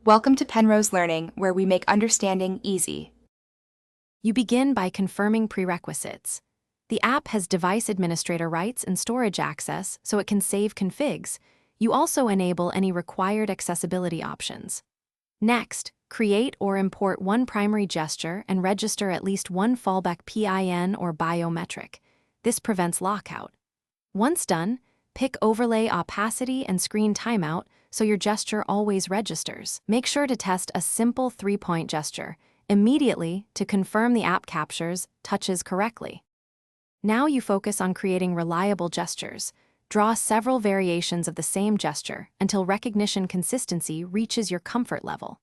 Welcome to Penrose Learning, where we make understanding easy. You begin by confirming prerequisites. The app has device administrator rights and storage access, so it can save configs. You also enable any required accessibility options. Next, create or import one primary gesture and register at least one fallback PIN or biometric. This prevents lockout. Once done, pick overlay opacity and screen timeout so your gesture always registers. Make sure to test a simple 3-point gesture immediately to confirm the app captures touches correctly. Now you focus on creating reliable gestures. Draw several variations of the same gesture until recognition consistency reaches your comfort level.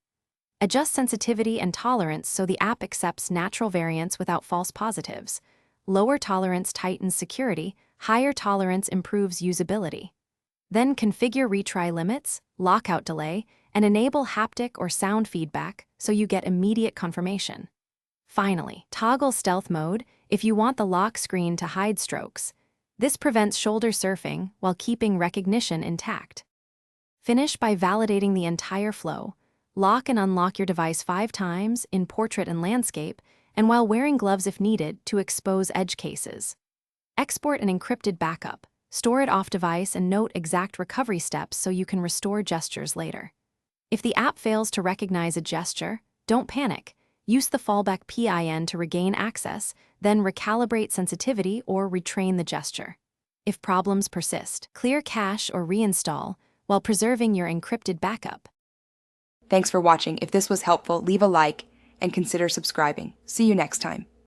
Adjust sensitivity and tolerance so the app accepts natural variants without false positives. Lower tolerance tightens security, higher tolerance improves usability. Then configure retry limits, lockout delay, and enable haptic or sound feedback so you get immediate confirmation. Finally, toggle stealth mode if you want the lock screen to hide strokes. This prevents shoulder surfing while keeping recognition intact. Finish by validating the entire flow. Lock and unlock your device 5 times in portrait and landscape, and while wearing gloves if needed to expose edge cases. Export an encrypted backup. Store it off-device and note exact recovery steps so you can restore gestures later. If the app fails to recognize a gesture, don't panic. Use the fallback PIN to regain access, then recalibrate sensitivity or retrain the gesture. If problems persist, clear cache or reinstall while preserving your encrypted backup. Thanks for watching. If this was helpful, leave a like and consider subscribing. See you next time.